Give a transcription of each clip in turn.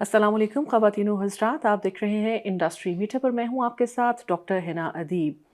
अस्सलाम वालेकुम ख़वातीन व हज़रात, आप देख रहे हैं इंडस्ट्री मीटअप और मैं हूं आपके साथ डॉक्टर हिना अदीब।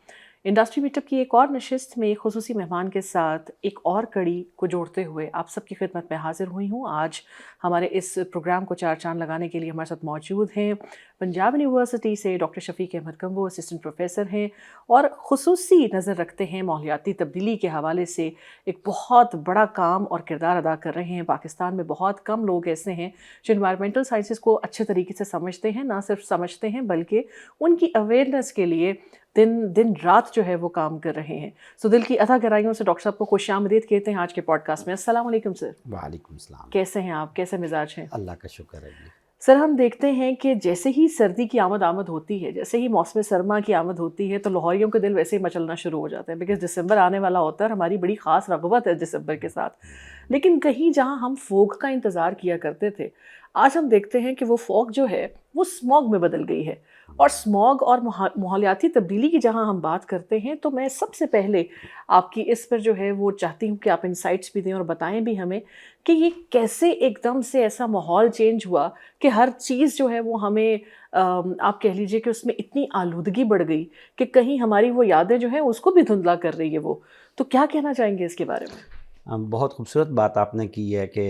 इंडस्ट्री मीटअप की एक और नशिस्त में एक खुसूसी मेहमान के साथ एक और कड़ी को जोड़ते हुए आप सबकी खिदमत में हाजिर हुई हूं। आज हमारे इस प्रोग्राम को चार चांद लगाने के लिए हमारे साथ मौजूद हैं पंजाब यूनिवर्सिटी से doctor Shafiq Ahmad Kamboh, assistant professor हैं और खुसूसी नज़र रखते हैं माहौलियाती तब्दीली के हवाले से एक बहुत बड़ा काम और किरदार अदा कर रहे हैं। पाकिस्तान में बहुत कम लोग ऐसे हैं जो इन्वायरमेंटल साइंसेस को अच्छे तरीके से समझते हैं, ना सिर्फ समझते हैं बल्कि उनकी अवेयरनेस के लिए दिन रात जो है वो काम कर रहे हैं। सो दिल की अथाह गहराइयों से डॉक्टर साहब को खुशामदीद कहते हैं आज के पॉडकास्ट में। अस्सलाम वालेकुम सर। वालेकुम सलाम। कैसे हैं आप, कैसे मिजाज हैं? अल्लाह का शुक्र है जी। सर हम देखते हैं कि जैसे ही सर्दी की आमद होती है, जैसे ही मौसम सरमा की आमद होती है तो लाहौरियों के दिल वैसे ही मचलना शुरू हो जाते हैं, बिकॉज दिसंबर आने वाला होता है और हमारी बड़ी ख़ास रग़बत है दिसंबर के साथ। लेकिन कहीं जहां हम फोग का इंतज़ार किया करते थे, आज हम देखते हैं कि वो फोग जो है वो स्मॉग में बदल गई है। और स्मॉग और माहौलियाती तब्दीली की जहां हम बात करते हैं तो मैं सबसे पहले आपकी इस पर जो है वो चाहती हूँ कि आप इंसाइट्स भी दें और बताएं भी हमें कि ये कैसे एकदम से ऐसा माहौल चेंज हुआ कि हर चीज़ जो है वो हमें आप कह लीजिए कि उसमें इतनी आलूदगी बढ़ गई कि कहीं हमारी वो यादें जो हैं उसको भी धुंधला कर रही है वो। तो क्या कहना चाहेंगे इसके बारे में? बहुत खूबसूरत बात आपने की है कि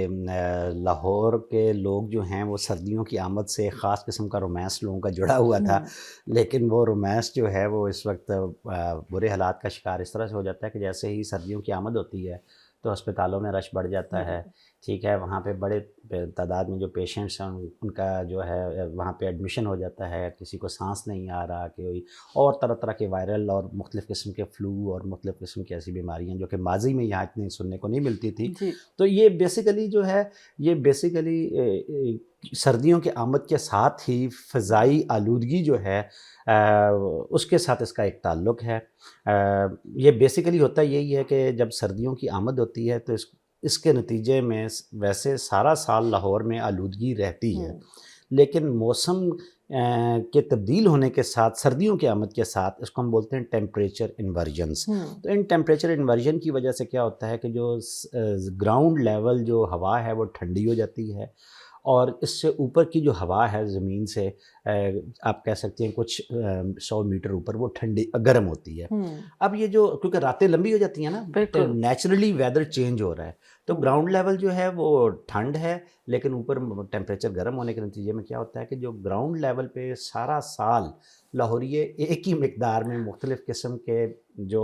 लाहौर के लोग जो हैं वो सर्दियों की आमद से ख़ास किस्म का रोमांस लोगों का जुड़ा हुआ था। लेकिन वो रोमांस जो है वो इस वक्त बुरे हालात का शिकार इस तरह से हो जाता है कि जैसे ही सर्दियों की आमद होती है तो अस्पतालों में रश बढ़ जाता है। ठीक है, वहाँ पे बड़े तादाद में जो पेशेंट्स हैं उनका जो है वहाँ पे एडमिशन हो जाता है। किसी को सांस नहीं आ रहा, कोई और तरह तरह के वायरल और मुख्तलिफ़ किस्म के फ़्लू और मुख्तलिफ़ किस्म की ऐसी बीमारियाँ जो कि माजी में यहाँ इतनी सुनने को नहीं मिलती थी। जी। तो ये बेसिकली जो है ये बेसिकली सर्दियों की आमद के साथ ही फ़ज़ाई आलूदगी जो है उसके साथ इसका एक ताल्लुक़ है। ये बेसिकली होता यही है कि जब सर्दियों की आमद होती है तो इसके नतीजे में वैसे सारा साल लाहौर में आलूदगी रहती है, लेकिन मौसम के तब्दील होने के साथ सर्दियों की आमद के साथ इसको हम बोलते हैं टेम्परेचर इन्वर्जन्स। तो इन टेम्परेचर इन्वर्जन की वजह से क्या होता है कि जो ग्राउंड लेवल जो हवा है वो ठंडी हो जाती है और इससे ऊपर की जो हवा है ज़मीन से आप कह सकते हैं कुछ 100 मीटर ऊपर वो ठंडी गर्म होती है। अब ये जो क्योंकि रातें लंबी हो जाती हैं ना, तो बिल्कुल। नेचुरली वेदर चेंज हो रहा है, तो ग्राउंड लेवल जो है वो ठंड है लेकिन ऊपर टेम्परेचर गर्म होने के नतीजे में क्या होता है कि जो ग्राउंड लेवल पे सारा साल लाहौरिये एक ही मिकदार में मुख्तलिफ़ किस्म के जो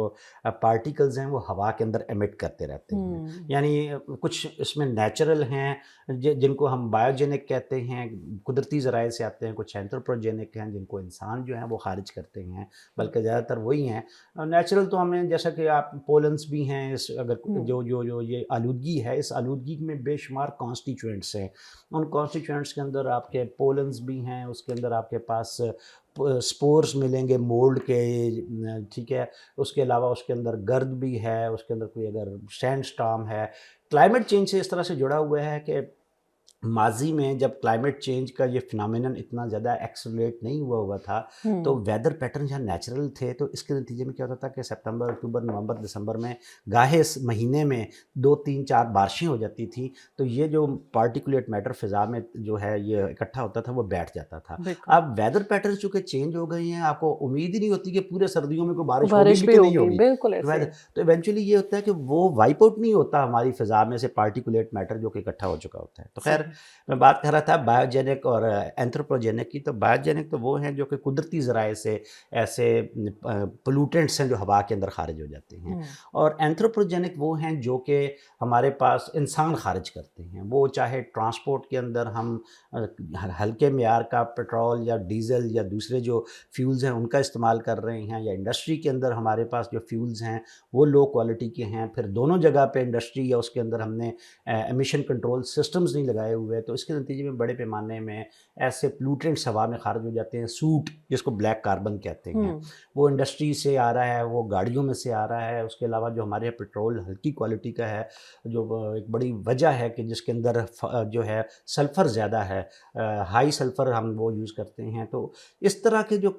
पार्टिकल्स हैं वो हवा के अंदर एमिट करते रहते हैं। यानी कुछ इसमें नेचुरल हैं जिनको हम बायोजेनिक कहते हैं, कुदरती ज़राए से आते हैं, कुछ एंथ्रोपोजेनिक हैं जिनको इंसान जो है वो खारिज करते हैं, बल्कि ज़्यादातर वही हैं। नेचुरल तो हमें जैसा कि आप पोलन्स भी हैं, इस अगर जो ये आलूदगी है, इस आलूदगी में बेशुमार कॉन्स्टिट्यूएंट्स हैं। उन कॉन्स्टिट्यूएंट्स के अंदर आपके पोलन्स भी हैं, उसके अंदर आपके पास स्पोर्स मिलेंगे मोल्ड के, ठीक है। उसके अलावा उसके अंदर गर्द भी है, उसके अंदर कोई अगर सैंड स्टॉर्म है। क्लाइमेट चेंज से इस तरह से जुड़ा हुआ है कि माजी में जब क्लाइमेट चेंज का ये फिनोमेनन इतना ज़्यादा एक्सेलरेट नहीं हुआ था तो वेदर पैटर्न जहाँ नेचुरल थे, तो इसके नतीजे में क्या होता था कि सितंबर, अक्टूबर, नवंबर, दिसंबर में गाहे इस महीने में 2, 3, 4 बारिशें हो जाती थी, तो ये जो पार्टिकुलेट मैटर फ़िज़ा में जो है ये इकट्ठा होता था वो बैठ जाता था। अब वेदर पैटर्न चूँकि चेंज हो गए हैं, आपको उम्मीद ही नहीं होती कि पूरे सर्दियों में कोई बारिश होगी बारिश भी भी कि नहीं होगी, होगी। बिल्कुल ऐसे। तो इवेंचुअली ये होता है कि वो वाइप आउट नहीं होता हमारी फ़िज़ा में से पार्टिकुलेट मैटर जो कि इकट्ठा हो चुका होता है। तो खैर मैं बात कर रहा था बायोजेनिक और एंथ्रोपोजेनिक की। तो बायोजेनिक तो वो हैं जो कि कुदरती ज़राए से ऐसे पोल्यूटेंट्स हैं जो हवा के अंदर खारिज हो जाते हैं, और एंथ्रोपोजेनिक वो हैं जो कि हमारे पास इंसान खारिज करते हैं। वो चाहे ट्रांसपोर्ट के अंदर हम हल्के मेयार का पेट्रोल या डीज़ल या दूसरे जो फ्यूल्स हैं उनका इस्तेमाल कर रहे हैं, या इंडस्ट्री के अंदर हमारे पास जो फ्यूल्स हैं वो लो क्वालिटी के हैं। फिर दोनों जगह पे इंडस्ट्री या उसके अंदर हमने एमिशन कंट्रोल सिस्टम्स नहीं लगाए हुए, तो इसके नतीजे में बड़े पैमाने में ऐसे पोल्यूटेंट्स हवा में खारिज हो जाते हैं। सूट जिसको ब्लैक कार्बन कहते हैं, वो इंडस्ट्री से आ रहा है, वो गाड़ियों में से आ रहा है। उसके अलावा जो हमारे यहाँ पेट्रोल हल्की क्वालिटी का है, जो एक बड़ी वजह है कि जिसके अंदर जो है सल्फ़र ज़्यादा है, हाई सल्फ़र हम वो यूज़ करते हैं। तो इस तरह के जो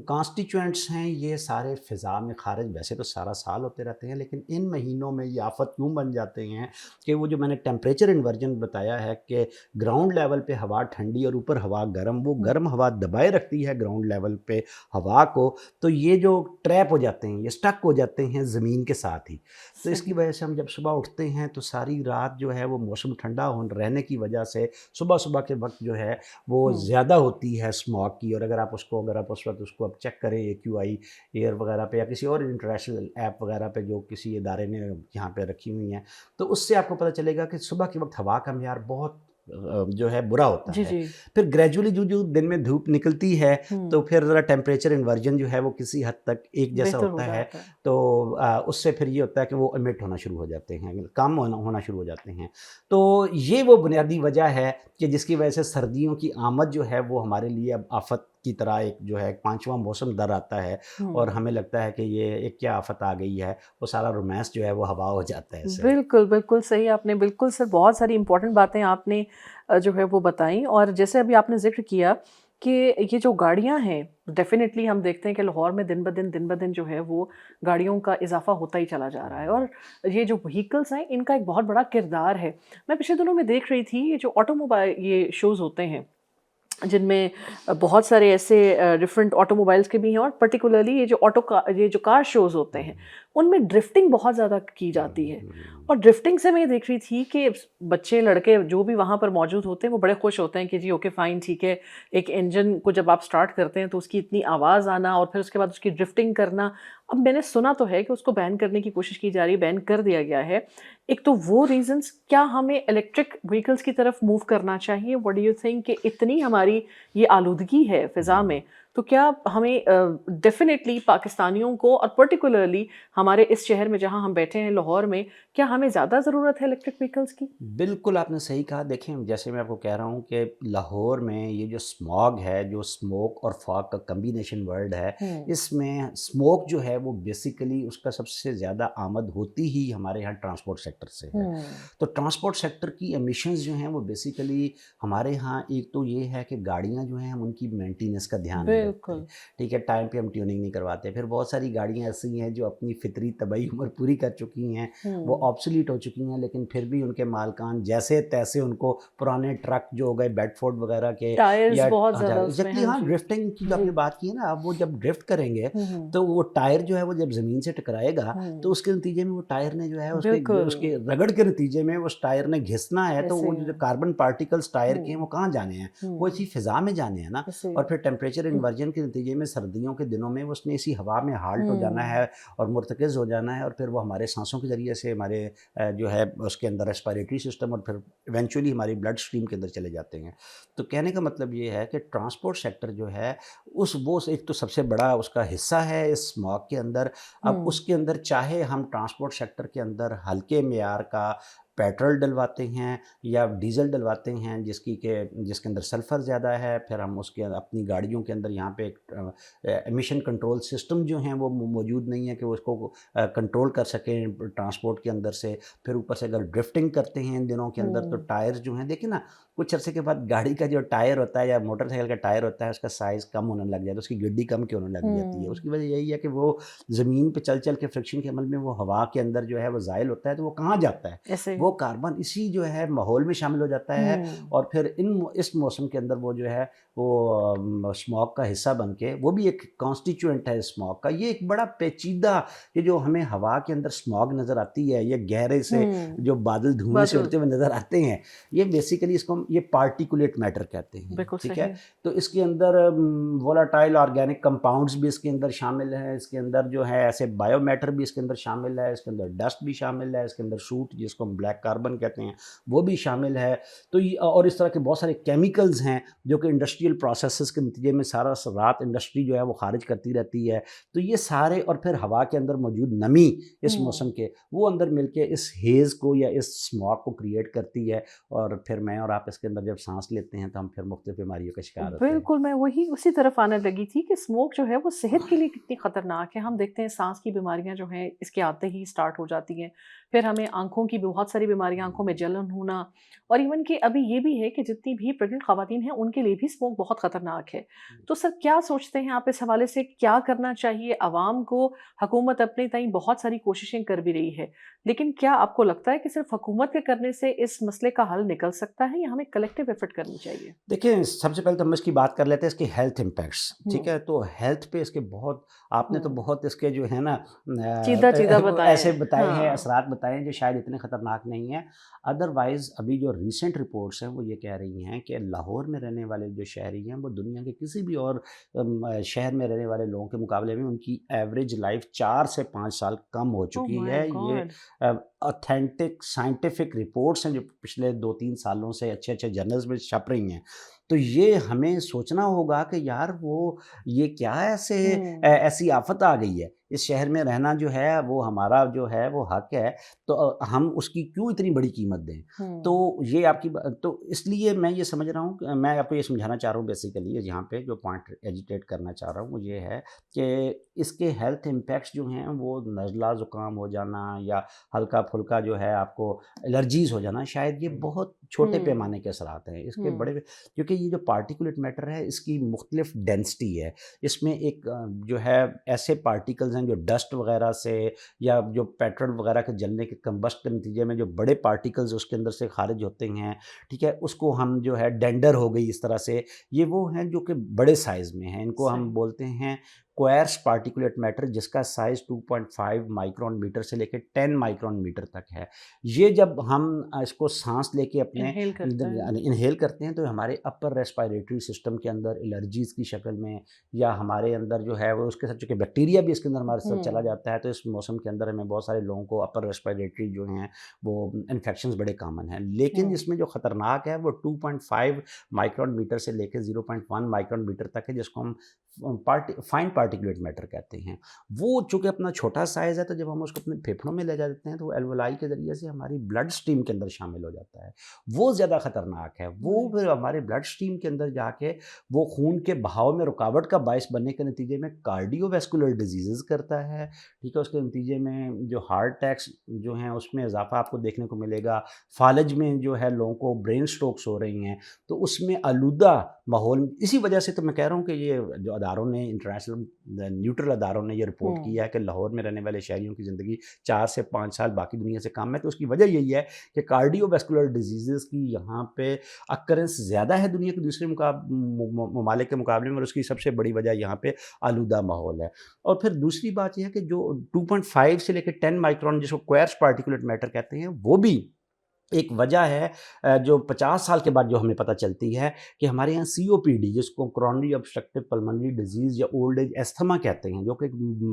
कॉन्स्टिट्यूएंट्स हैं ये सारे फ़िज़ा में खारिज वैसे तो सारा साल होते रहते हैं, लेकिन इन महीनों में ये आफ़त क्यों बन जाते हैं कि वो जो मैंने टेम्परेचर इन्वर्जन बताया है कि ग्राउंड लेवल पे हवा ठंडी और ऊपर हवा गर्म, वो गर्म हवा दबाए रखती है ग्राउंड लेवल पे हवा को, तो ये जो ट्रैप हो जाते हैं, ये स्टक हो जाते हैं ज़मीन के साथ ही। तो इसकी सही। वजह से हम जब सुबह उठते हैं तो सारी रात जो है वो मौसम ठंडा हो रहने की वजह से सुबह सुबह के वक्त जो है वो ज़्यादा होती है स्मॉग की। और अगर आप उस वक्त उसको आप चेक करें AQI एयर वगैरह पे या किसी और इंटरनेशनल ऐप वगैरह पे जो किसी इदारे ने यहाँ पे रखी हुई हैं, तो उससे आपको पता चलेगा कि सुबह के वक्त हवा का म्यार बहुत जो है बुरा होता जी है। जी। फिर ग्रेजुअली जो जो दिन में धूप निकलती है हम्म। तो फिर ज़रा टेम्परेचर इन्वर्जन जो है वो किसी हद तक एक जैसा बेहतर हो होता है। जाता है। तो उससे फिर ये होता है कि वो एमिट होना शुरू हो जाते हैं, कम होना शुरू हो जाते हैं। तो ये वो बुनियादी वजह है कि जिसकी वजह से सर्दियों की आमद जो है वो हमारे लिए अब आफत की तरह एक जो है पांचवा मौसम दर आता है, और हमें लगता है कि ये एक क्या आफत आ गई है, वो सारा रोमांस जो है वो हवा हो जाता है इससे। बिल्कुल, बिल्कुल सही आपने, बिल्कुल सर, बहुत सारी इम्पोर्टेंट बातें आपने जो है वो बताई। और जैसे अभी आपने ज़िक्र किया कि ये जो गाड़ियाँ हैं, डेफ़िनेटली हम देखते हैं कि लाहौर में दिन ब दिन जो है वो गाड़ियों का इज़ाफ़ा होता ही चला जा रहा है, और ये जो व्हीकल्स हैं इनका एक बहुत बड़ा किरदार है। मैं पिछले दिनों में देख रही थी, ये जो ऑटोमोबाइल ये शोज़ होते हैं जिनमें बहुत सारे ऐसे डिफरेंट ऑटोमोबाइल्स के भी हैं, और पर्टिकुलरली ये जो कार शोज़ होते हैं, उनमें ड्रिफ्टिंग बहुत ज़्यादा की जाती है। और ड्रिफ्टिंग से मैं ये देख रही थी कि बच्चे, लड़के जो भी वहाँ पर मौजूद होते हैं, वो बड़े खुश होते हैं कि जी ओके फ़ाइन, ठीक है। एक इंजन को जब आप स्टार्ट करते हैं तो उसकी इतनी आवाज़ आना और फिर उसके बाद उसकी ड्रिफ्टिंग करना। अब मैंने सुना तो है कि उसको बैन करने की कोशिश की जा रही है, बैन कर दिया गया है। एक तो वो रीज़न्स, क्या हमें इलेक्ट्रिक व्हीकल्स की तरफ मूव करना चाहिए? व्हाट डू यू थिंक कि इतनी हमारी ये आलूदगी है फ़िज़ा में, तो क्या हमें डेफ़िनेटली पाकिस्तानियों को, और पर्टिकुलरली हमारे इस शहर में जहाँ हम बैठे हैं लाहौर में, क्या हमें ज़्यादा ज़रूरत है इलेक्ट्रिक व्हीकल्स की? बिल्कुल आपने सही कहा। देखें, जैसे मैं आपको कह रहा हूँ कि लाहौर में ये जो स्मॉग है, जो स्मोक और फॉग का कम्बिनेशन वर्ड है, हुँ। इसमें स्मोक जो है वो बेसिकली उसका सबसे ज़्यादा आमद होती ही हमारे यहाँ ट्रांसपोर्ट सेक्टर से है। हुँ। तो ट्रांसपोर्ट सेक्टर की एमिशंस जो हैं वो बेसिकली हमारे यहाँ, एक तो ये है कि गाड़ियाँ जो हैं हम उनकी मेंटेनेंस का ध्यान नहीं रखते, बिल्कुल। ठीक है, टाइम पे हम ट्यूनिंग नहीं करवाते। फिर बहुत सारी गाड़ियाँ ऐसी हैं जो अपनी फितरी तबई उम्र पूरी कर चुकी हैं, वो हुँ। ऑब्सोलीट हो चुकी हैं, लेकिन फिर भी उनके मालकान जैसे तैसे उनको पुराने ट्रक जो हो गए बेडफोर्ड वगैरह के, टायर्स या बहुत ज़्यादा उसमें, एग्जैक्टली, हाँ हाँ, जी। ड्रिफ्टिंग की जो जी। आपने बात की है ना, अब वो जब ड्रिफ्ट करेंगे हुँ। तो वो टायर जो है वो जब ज़मीन से टकराएगा तो हुँ। उसके नतीजे में वो टायर ने जो है उसके बिल्कुल, उसके रगड़ के नतीजे में उस टायर ने घिसना है, तो ऐसे वो ही जो है। कार्बन पार्टिकल्स टायर के हैं हुँ। वो कहाँ जाने हैं, वो हुँ। इसी फिज़ा में जाने हैं ना। ऐसे ही। और फिर टेम्परेचर इन्वर्जन के नतीजे में सर्दियों के दिनों में उसने इसी हवा में हाल्ट हो जाना हुँ। है और मुर्तकिज़ हो जाना है, और फिर वो हमारे सांसों के ज़रिए से हमारे जो है उसके अंदर रेस्पिरेटरी सिस्टम और फिर इवेंचुअली हमारी ब्लड स्ट्रीम के अंदर चले जाते हैं। तो कहने का मतलब ये है कि ट्रांसपोर्ट सेक्टर जो है एक तो सबसे बड़ा उसका हिस्सा है इस स्मॉग के अंदर। अब हुँ। उसके अंदर चाहे हम ट्रांसपोर्ट सेक्टर के अंदर हल्के मेयार का पेट्रोल डलवाते हैं या डीज़ल डलवाते हैं जिसके अंदर सल्फ़र ज़्यादा है, फिर हम उसके अपनी गाड़ियों के अंदर यहाँ पे एक एमिशन कंट्रोल सिस्टम जो हैं वो मौजूद नहीं है कि वो उसको कंट्रोल कर सकें ट्रांसपोर्ट के अंदर से। फिर ऊपर से अगर ड्रिफ्टिंग करते हैं इन दिनों के अंदर तो हुँ। टायर्स जो हैं, देखिए ना, कुछ अरसे के बाद गाड़ी का जो टायर होता है या मोटरसाइकिल का टायर होता है उसका साइज़ कम होने लग जाता है, उसकी गिड्डी कम की होने लग जाती है। हुँ। उसकी वजह यही है कि वो ज़मीन पे चल के फ्रिक्शन के अमल में वो हवा के अंदर जो है वो ज़ाइल होता है, तो वो कहाँ जाता है? ऐसे ही। वो कार्बन इसी जो है माहौल में शामिल हो जाता है, हुँ। और फिर इस मौसम के अंदर वो जो है वो स्मॉग का हिस्सा बन के, वो भी एक कॉन्स्टिट्यूएंट है स्मॉग का। ये एक बड़ा पेचीदा, ये जो हमें हवा के अंदर स्मॉग नज़र आती है, ये गहरे से हुँ। जो बादल धुएँ से बादल, उड़ते हुए नज़र आते हैं, ये बेसिकली इसको हम ये पार्टिकुलेट मैटर कहते हैं, बिल्कुल ठीक है? सही। तो इसके अंदर वोलेटाइल ऑर्गेनिक कंपाउंड्स भी इसके अंदर शामिल हैं, इसके अंदर जो है ऐसे बायो मैटर भी इसके अंदर शामिल है, इसके अंदर डस्ट भी शामिल है, इसके अंदर सूट जिसको हम ब्लैक कार्बन कहते हैं वो भी शामिल है। तो ये और इस तरह के बहुत सारे केमिकल्स हैं जो कि इंडस्ट्रियल प्रोसेसेस के नतीजे में सारा रात इंडस्ट्री जो है वो खारिज करती रहती है। तो ये सारे, और फिर हवा के अंदर मौजूद नमी इस मौसम हुँ। के, वो अंदर मिलके इस हेज़ को या इस स्मॉग को क्रिएट करती है, और फिर मैं और आप इसके अंदर जब सांस लेते हैं तो हम फिर मुख्तलिफ बीमारियों का शिकार होते हैं। बिल्कुल, मैं वही उसी तरफ आने लगी थी कि स्मोक जो है वो सेहत के लिए कितनी ख़तरनाक है। हम देखते हैं सांस की बीमारियाँ जो हैं इसके आते ही स्टार्ट हो जाती हैं। फिर हमें आँखों की भी बहुत सारी सारी बीमारियां, आंखों में जलन होना, और इवन कि अभी ये भी है कि जितनी भी प्रेग्नेंट खवातीन हैं उनके लिए भी स्मोक बहुत खतरनाक है। तो सर क्या सोचते हैं आप इस हवाले से, क्या करना चाहिए आवाम को? हुकूमत अपने ताईं बहुत सारी कोशिशें कर भी रही है, लेकिन क्या आपको लगता है कि सिर्फ हुकूमत के करने से इस मसले का हल निकल सकता है, या हमें कलेक्टिव एफर्ट करनी चाहिए? देखिए, सबसे पहले तो हम इसकी बात कर लेते हैं इसके हेल्थ इम्पैक्ट्स, ठीक हम्म। है? तो हेल्थ पे इसके बहुत, आपने तो हम्म। बहुत इसके जो है ना चीदा चीदा बताए ऐसे हैं। बताए हैं, हाँ। असरात बताए हैं जो शायद इतने ख़तरनाक नहीं हैं। अदरवाइज़ अभी जो रीसेंट रिपोर्ट्स हैं वो ये कह रही हैं कि लाहौर में रहने वाले जो शहरी हैं वो दुनिया के किसी भी और शहर में रहने वाले लोगों के मुकाबले में उनकी एवरेज लाइफ 4 से 5 साल कम हो ओह चुकी माय है। ये गॉड। ऑथेंटिक साइंटिफिक रिपोर्ट्स हैं जो पिछले 2-3 सालों से अच्छे-अच्छे जर्नल्स में छप रही हैं। तो ये हमें सोचना होगा कि यार वो ये क्या ऐसी आफ़त आ गई है। इस शहर में रहना जो है वो हमारा जो है वो हक है, तो हम उसकी क्यों इतनी बड़ी कीमत दें? तो हम्म। ये आपकी तो इसलिए मैं ये समझ रहा हूँ, मैं आपको ये समझाना चाह रहा हूँ बेसिकली यहाँ पे जो पॉइंट एजिटेट करना चाह रहा हूँ वो ये है कि इसके हेल्थ इम्पैक्ट्स जो हैं वो नज़ला ज़ुकाम हो जाना या हल्का-फुल्का जो है आपको एलर्जीज़ हो जाना, शायद ये बहुत छोटे हम्म। पैमाने के असरात हैं। इसके हम्म। बड़े, क्योंकि ये जो पार्टिकुलेट मैटर है इसकी मुख्तलिफ डेंसिटी है। इसमें एक जो है ऐसे पार्टिकल्स हैं जो डस्ट वगैरह से या जो पेट्रोल वगैरह के जलने के कंबस्ट के नतीजे में जो बड़े पार्टिकल्स उसके अंदर से खारिज होते हैं, ठीक है? उसको हम जो है डेंडर हो गई इस तरह से, ये वो हैं जो कि बड़े साइज़ में हैं। इनको हम सही। बोलते हैं क्वार्ट्ज पार्टिकुलेट मैटर, जिसका साइज़ 2.5 माइक्रोन मीटर से लेके 10 माइक्रोन मीटर तक है। ये जब हम इसको साँस लेके अपने इनहेल करता है। इन्हेल करते हैं तो हमारे अपर रेस्पिरेटरी सिस्टम के अंदर एलर्जीज़ की शक्ल में या हमारे अंदर जो है वो उसके साथ चूँकि बैक्टीरिया भी इसके अंदर हमारे साथ चला हम्म। जाता है, तो इस मौसम के अंदर हमें बहुत सारे लोगों को अपर रेस्पिरेटरी जो हैं वो इन्फेक्शंस बड़े कॉमन हैं। लेकिन हम्म। इसमें जो ख़तरनाक है वो 2.5 माइक्रोन मीटर से लेके 0.1 माइक्रोन मीटर तक है, जिसको हम फाइन पार्टिकुलेट मैटर कहते हैं। वो चूँकि अपना छोटा साइज़ है, तो जब हम उसको अपने फेफड़ों में ले जाते हैं तो वो एल्वेलाई के ज़रिए से हमारी ब्लड स्ट्रीम के अंदर शामिल हो जाता है। वो ज़्यादा ख़तरनाक है। वो राइट। फिर हमारे ब्लड स्ट्रीम के अंदर जाके वो खून के बहाव में रुकावट का बायस बनने के नतीजे में कार्डियोवैस्कुलर डिजीज़ेज़ करता है, ठीक है? उसके नतीजे में जो हार्ट अटैक्स जो हैं उसमें इज़ाफ़ा आपको देखने को मिलेगा। फ़ालज में जो है लोगों को ब्रेन स्ट्रोक्स हो रही हैं, तो उसमें आलूदा माहौल, इसी वजह से तो मैं कह रहा हूँ कि ये जो अदारों ने, इंटरनेशनल न्यूट्रल अदारों ने ये रिपोर्ट की हम्म। है कि लाहौर में रहने वाले शहरियों की ज़िंदगी 4 से 5 साल बाकी दुनिया से कम है। तो उसकी वजह यही है कि कार्डियोवैस्कुलर डिजीज़ेज़ की यहाँ पे अक्रेंस ज़्यादा है दुनिया के दूसरे ममालिक के मुकाबले में, और उसकी सबसे बड़ी वजह यहाँ पे आलूदा माहौल है। और फिर दूसरी बात ये है कि जो 2.5 से लेकर 10 माइक्रोन जिसको क्वार्ट्ज पार्टिकुलेट मैटर कहते हैं, वो भी एक वजह है जो 50 साल के बाद जो हमें पता चलती है कि हमारे यहाँ सीओपीडी, जिसको क्रोनिक ऑब्स्ट्रक्टिव पल्मोनरी डिजीज़ या ओल्ड एज अस्थमा कहते हैं, जो कि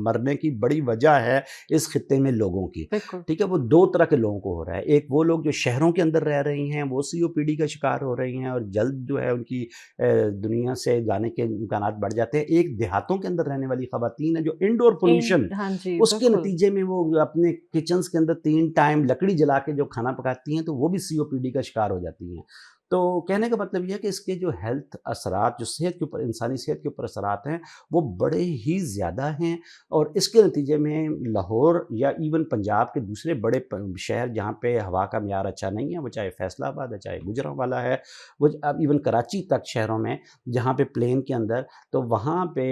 मरने की बड़ी वजह है इस खित्ते में लोगों की, बिल्कुल। ठीक है? वो 2 तरह के लोगों को हो रहा है। एक वो लोग जो शहरों के अंदर रह रही हैं, वो सीओपीडी का शिकार हो रही हैं और जल्द जो है उनकी दुनिया से जाने के इम्कानात बढ़ जाते हैं। एक देहातों के अंदर रहने वाली ख़वातीन है जो इंडोर पोल्यूशन, हाँ जी, उसके बिल्कुल। नतीजे में वो अपने किचन्स के अंदर 3 टाइम लकड़ी जला के जो खाना पकाती हैं, तो वो भी सीओपीडी का शिकार हो जाती हैं। तो कहने का मतलब ये है कि इसके जो हेल्थ असरात, जो सेहत के ऊपर, इंसानी सेहत के ऊपर असरात हैं, वो बड़े ही ज़्यादा हैं। और इसके नतीजे में लाहौर या इवन पंजाब के दूसरे बड़े शहर जहाँ पे हवा का म्यार अच्छा नहीं है, वो चाहे फैसलाबाद है, चाहे गुजरांवाला है, वो अब इवन कराची तक शहरों में जहाँ पे प्लेन के अंदर, तो वहाँ पे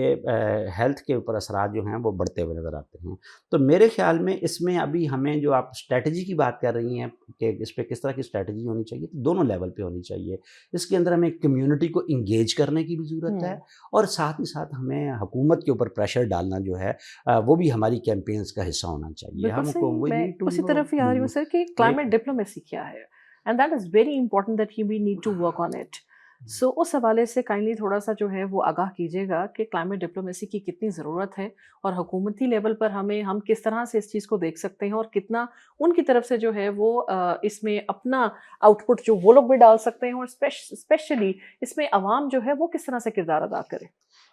हेल्थ के ऊपर असरात जो हैं वो बढ़ते हुए नज़र आते हैं। तो मेरे ख़्याल में इसमें अभी हमें, जो आप स्ट्रैटेजी की बात कर रही हैं कि इस पे किस तरह की स्ट्रैटेजी होनी चाहिए, तो दोनों लेवल पे होनी चाहिए। इसके अंदर हमें कम्युनिटी को एंगेज करने की भी ज़रूरत है, हम्म। और साथ ही साथ हमें हुकूमत के ऊपर प्रेशर डालना जो है वो भी हमारी कैंपेन्स का हिस्सा होना चाहिए। बिल्कुल हमको सही। वी मैं नीड टू उसी तरफ ही आ रही हूँ सर कि एक क्लाइमेट डिप्लोमेसी क्या है, and that is very important that we need to work on it. So उस हवाले से काइंडली थोड़ा सा जो है वो आगाह कीजिएगा कि क्लाइमेट डिप्लोमेसी की कितनी ज़रूरत है, और हुकूमती लेवल पर हम किस तरह से इस चीज़ को देख सकते हैं, और कितना उनकी तरफ से जो है वो इसमें अपना आउटपुट जो वो लोग भी डाल सकते हैं, और स्पेशली इसमें अवाम जो है वो किस तरह से किरदार अदा करे।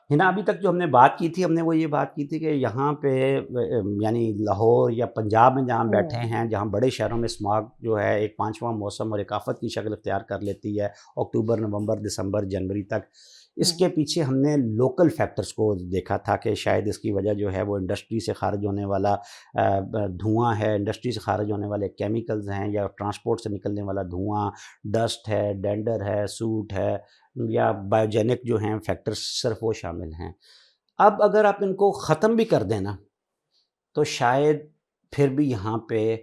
हिना, अभी तक जो हमने बात की थी, हमने वो ये बात की थी कि यहाँ पे यानी लाहौर या पंजाब में जहाँ बैठे हम्म। हैं, जहाँ बड़े शहरों में स्मॉग जो है एक पांचवा मौसम और एक आफत की शक्ल इख्तियार कर लेती है अक्टूबर, नवंबर, दिसंबर, जनवरी तक, اس کے پیچھے ہم نے لوکل فیکٹرز کو دیکھا تھا کہ شاید اس کی وجہ جو ہے وہ انڈسٹری سے خارج ہونے والا دھواں ہے، انڈسٹری سے خارج ہونے والے کیمیکلز ہیں، یا ٹرانسپورٹ سے نکلنے والا دھواں، ڈسٹ ہے، ڈینڈر ہے، سوٹ ہے، یا بایوجینک جو ہیں فیکٹرز، صرف وہ شامل ہیں۔ اب اگر آپ ان کو ختم بھی کر دیں نا تو شاید پھر بھی یہاں پہ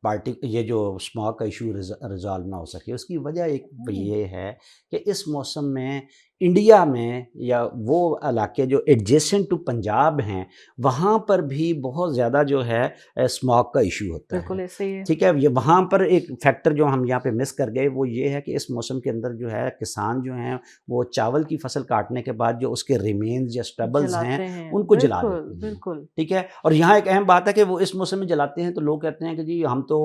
پارٹی یہ جو اسموگ کا ایشو ریزالو نہ ہو سکے۔ اس کی وجہ ایک یہ ہے کہ اس موسم میں انڈیا میں یا وہ علاقے جو ایڈجیسنٹ ٹو پنجاب ہیں وہاں پر بھی بہت زیادہ جو ہے اسموگ کا ایشو ہوتا ہے۔ بالکل ایسے ہی ہے۔ ٹھیک ہے، یہ وہاں پر ایک فیکٹر جو ہم یہاں پہ مس کر گئے وہ یہ ہے کہ اس موسم کے اندر جو ہے کسان جو ہیں وہ چاول کی فصل کاٹنے کے بعد جو اس کے ریمینز یا اسٹبلز ہیں ان کو جلا دیتے ہیں۔ بالکل ٹھیک ہے، اور یہاں ایک اہم بات ہے کہ وہ اس موسم میں جلاتے ہیں تو لوگ کہتے ہیں کہ جی ہم تو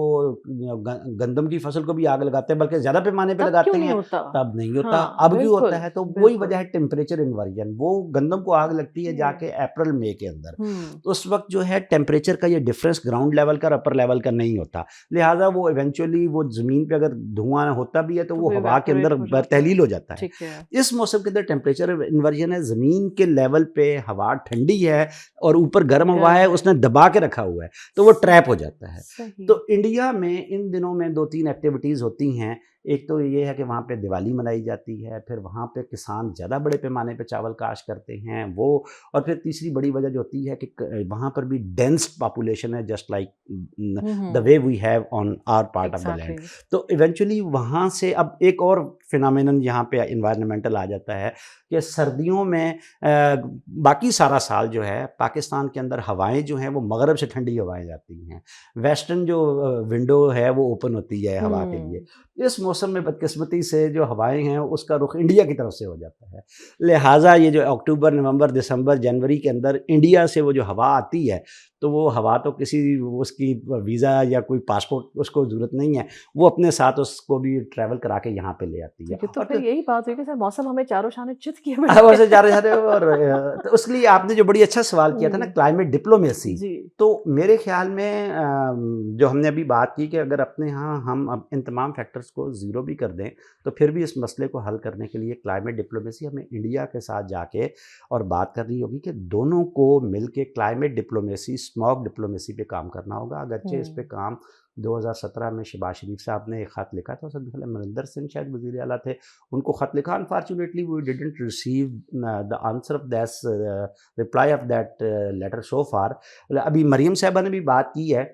گندم کی فصل کو بھی آگ لگاتے ہیں، بلکہ زیادہ پیمانے پہ لگاتے ہیں، تب نہیں ہوتا۔ اب کیوں ہوتا ہے؟ تو وہی وجہ ہے ٹیمپریچر انورژن۔ وہ گندم کو آگ لگتی ہے جا کے اپریل مئی کے اندر، اس وقت جو ہے ٹیمپریچر کا یہ ڈفرینس گراؤنڈ لیول کا اور اپر لیول کا نہیں ہوتا، لہٰذا وہ ایونچولی وہ زمین پہ اگر دھواں ہوتا بھی ہے تو وہ ہوا کے اندر تحلیل ہو جاتا ہے۔ اس موسم کے اندر ٹیمپریچر انورژن ہے، زمین کے لیول پہ ہوا ٹھنڈی ہے اور اوپر گرم ہوا ہے، اس نے دبا کے رکھا ہوا ہے تو وہ ٹریپ ہو جاتا ہے۔ تو انڈیا میں ان دنوں میں 2-3 ایکٹیویٹیز ہوتی ہیں۔ ایک تو یہ ہے کہ وہاں پہ دیوالی منائی جاتی ہے، پھر وہاں پہ کسان زیادہ بڑے پیمانے پہ چاول کاشت کرتے ہیں وہ، اور پھر تیسری بڑی وجہ جو ہوتی ہے کہ وہاں پر بھی ڈینس پاپولیشن ہے، just like the way we have on our part of the land. تو ایونچولی وہاں سے اب ایک اور فینامینن یہاں پہ انوائرمنٹل آ جاتا ہے کہ سردیوں میں باقی سارا سال جو ہے پاکستان کے اندر ہوائیں جو ہیں وہ مغرب سے ٹھنڈی ہوائیں جاتی ہیں، ویسٹرن جو ونڈو ہے وہ اوپن ہوتی ہے ہوا کے لیے۔ اس موسم میں بدقسمتی سے جو ہوائیں ہیں اس کا رخ انڈیا کی طرف سے ہو جاتا ہے، لہٰذا یہ جو اکتوبر، نومبر، دسمبر، جنوری کے اندر انڈیا سے وہ جو ہوا آتی ہے تو وہ ہوا تو کسی اس کی ویزا یا کوئی پاسپورٹ اس کو ضرورت نہیں ہے، وہ اپنے ساتھ اس کو بھی ٹریول کرا کے یہاں پہ لے آتی ہے۔ تو پھر یہی بات ہوئی کہ سر موسم ہمیں چاروں شانے چت کیے ویسے جا رہے اور تو اس لیے آپ نے جو بڑی اچھا سوال کیا تھا نا کلائمیٹ ڈپلومیسی، تو میرے خیال میں جو ہم نے ابھی بات کی کہ اگر اپنے ہاں ہم ان تمام فیکٹرز کو زیرو بھی کر دیں تو پھر بھی اس مسئلے کو حل کرنے کے لیے کلائمیٹ ڈپلومیسی ہمیں انڈیا کے ساتھ جا کے اور بات کرنی ہوگی کہ دونوں کو مل کے کلائمیٹ ڈپلومیسی، اسموگ ڈپلومیسی پہ کام کرنا ہوگا۔ اگرچہ اس پہ کام 2017 میں شہباز شریف صاحب نے ایک خط لکھا تھا، سب سے پہلے منندر سنگھ شاید وزیر اعلیٰ تھے، ان کو خط لکھا، unfortunately we didn't receive the answer of this reply of that letter so far. ابھی مریم صاحبہ نے بھی بات کی ہے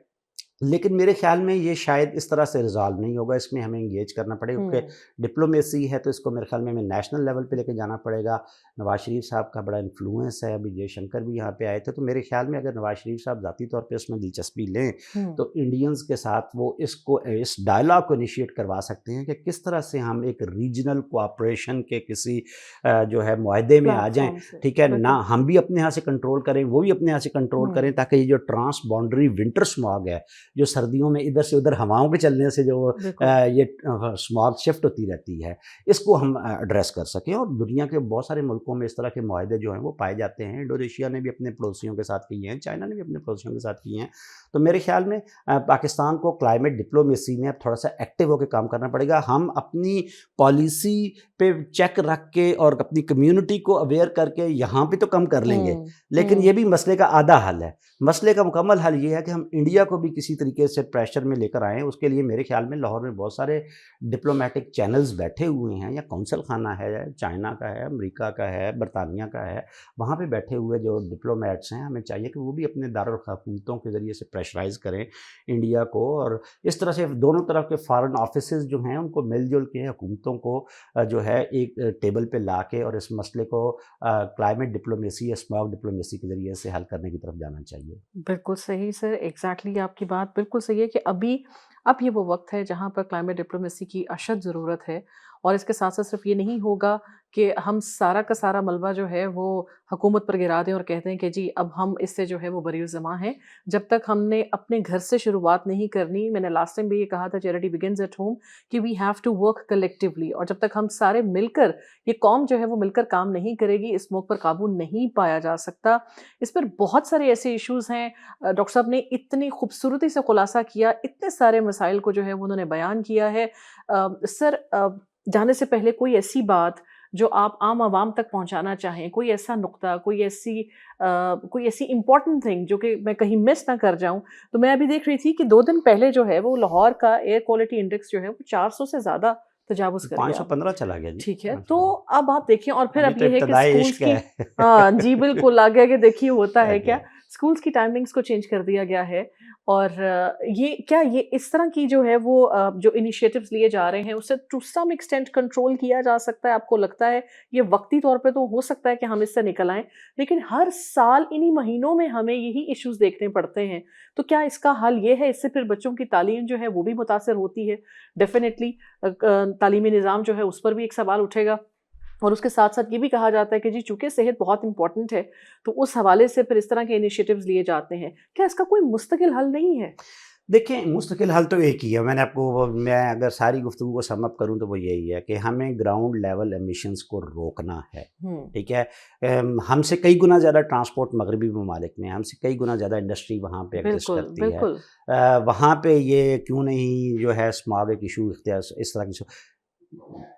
لیکن میرے خیال میں یہ شاید اس طرح سے ریزالو نہیں ہوگا، اس میں ہمیں انگیج کرنا پڑے گا کیونکہ ڈپلومیسی ہے تو اس کو میرے خیال میں ہمیں نیشنل لیول پہ لے کے جانا پڑے گا۔ نواز شریف صاحب کا بڑا انفلوئنس ہے، ابھی جے شنکر بھی یہاں پہ آئے تھے، تو میرے خیال میں اگر نواز شریف صاحب ذاتی طور پہ اس میں دلچسپی لیں تو انڈینز کے ساتھ وہ اس ڈائلاگ کو انیشیٹ کروا سکتے ہیں کہ کس طرح سے ہم ایک ریجنل کوآپریشن کے کسی جو ہے معاہدے میں آ جائیں، ٹھیک ہے نا، ہم بھی اپنے یہاں سے کنٹرول کریں، وہ بھی اپنے یہاں سے کنٹرول کریں، تاکہ یہ جو ٹرانس باؤنڈری ونٹر اسموگ ہے جو سردیوں میں ادھر سے ادھر ہواؤں کے چلنے سے جو یہ اسموگ شفٹ ہوتی رہتی ہے، اس کو ہم ایڈریس کر سکیں۔ اور دنیا کے بہت سارے ملکوں میں اس طرح کے معاہدے جو ہیں وہ پائے جاتے ہیں، انڈونیشیا نے بھی اپنے پڑوسیوں کے ساتھ کیے ہیں، چائنا نے بھی اپنے پڑوسیوں کے ساتھ کیے ہیں۔ تو میرے خیال میں پاکستان کو کلائمیٹ ڈپلومیسی میں اب تھوڑا سا ایکٹیو ہو کے کام کرنا پڑے گا۔ ہم اپنی پالیسی پہ چیک رکھ کے اور اپنی کمیونٹی کو اویئر کر کے یہاں پہ تو کم کر لیں گے، لیکن یہ بھی مسئلے کا آدھا حل ہے۔ مسئلے کا مکمل حل یہ ہے کہ ہم انڈیا کو بھی کسی طریقے سے پریشر میں لے کر آئیں۔ اس کے لیے میرے خیال میں لاہور میں بہت سارے ڈپلومیٹک چینلز بیٹھے ہوئے ہیں، یا کونسل خانہ ہے، چائنا کا ہے، امریکہ کا ہے، برطانیہ کا ہے، وہاں پہ بیٹھے ہوئے جو ڈپلومیٹس ہیں ہمیں چاہیے کہ وہ بھی اپنے دارالحکومتوں کے ذریعے سے پریشرائز کریں انڈیا کو، اور اس طرح سے دونوں طرف کے فارن آفیسز جو ہیں ان کو مل جل کے حکومتوں کو جو ہے ایک ٹیبل پہ لا کے اور اس مسئلے کو کلائمیٹ ڈپلومیسی یا اسموگ ڈپلومیسی کے ذریعے سے حل کرنے کی طرف جانا چاہیے۔ بالکل صحیح سر، ایگزیکٹلی آپ کی بات بالکل صحیح ہے کہ اب یہ وہ وقت ہے جہاں پر کلائمیٹ ڈپلومیسی کی اشد ضرورت ہے، اور اس کے ساتھ ساتھ صرف یہ نہیں ہوگا کہ ہم سارا کا سارا ملبہ جو ہے وہ حکومت پر گرا دیں اور کہتے ہیں کہ جی اب ہم اس سے جو ہے وہ بری الزماں ہیں، جب تک ہم نے اپنے گھر سے شروعات نہیں کرنی۔ میں نے لاسٹ ٹائم بھی یہ کہا تھا چیریٹی بگنز ایٹ ہوم کہ we have to work collectively, اور جب تک ہم سارے مل کر، یہ قوم جو ہے وہ مل کر کام نہیں کرے گی، اس اسموگ پر قابو نہیں پایا جا سکتا۔ اس پر بہت سارے ایسے ایشوز ہیں، ڈاکٹر صاحب نے اتنی خوبصورتی سے خلاصہ کیا، اتنے سارے مسائل کو جو ہے وہ انہوں نے بیان کیا ہے۔ سر جانے سے پہلے کوئی ایسی بات جو آپ عام عوام تک پہنچانا چاہیں, کوئی ایسا نقطہ, کوئی ایسی امپورٹنٹ تھنگ جو کہ میں کہیں مس نہ کر جاؤں. تو میں ابھی دیکھ رہی تھی کہ 2 دن پہلے جو ہے وہ لاہور کا ایئر کوالٹی انڈیکس جو ہے وہ 400 سے زیادہ تجاوز کر گیا. 515 چلا گیا جی. ٹھیک ہے, تو اب آپ دیکھیں, اور پھر ابھی اب تو یہ ہے کہ ابتدائی اسکولس عشق کی, ہے. ہاں جی بالکل, آگے آگے دیکھیے ہوتا ہے کیا, اسکولس کی ٹائمنگز کو چینج کر دیا گیا ہے. اور یہ اس طرح کی جو ہے وہ جو انیشیٹوز لیے جا رہے ہیں اسے ٹو سم ایکسٹینٹ کنٹرول کیا جا سکتا ہے؟ آپ کو لگتا ہے یہ وقتی طور پہ تو ہو سکتا ہے کہ ہم اس سے نکل آئیں, لیکن ہر سال انہی مہینوں میں ہمیں یہی ایشوز دیکھنے پڑتے ہیں, تو کیا اس کا حل یہ ہے؟ اس سے پھر بچوں کی تعلیم جو ہے وہ بھی متاثر ہوتی ہے. ڈیفینیٹلی تعلیمی نظام جو ہے اس پر بھی ایک سوال اٹھے گا, اور اس کے ساتھ ساتھ یہ بھی کہا جاتا ہے کہ جی چونکہ صحت بہت امپورٹنٹ ہے تو اس حوالے سے پھر اس طرح کے انیشیٹوز لیے جاتے ہیں. کیا اس کا کوئی مستقل حل نہیں ہے؟ دیکھیں, مستقل حل تو ایک ہی ہے. میں اگر ساری گفتگو کو سم اپ کروں تو وہ یہی ہے کہ ہمیں گراؤنڈ لیول ایمیشنز کو روکنا ہے. ٹھیک ہے, ہم سے کئی گنا زیادہ ٹرانسپورٹ مغربی ممالک میں, ہم سے کئی گنا زیادہ انڈسٹری وہاں پہ ایگزسٹ کرتی ہے. وہاں پہ یہ کیوں نہیں جو ہے اسماگ ایک ایشو اختیار اس طرح کی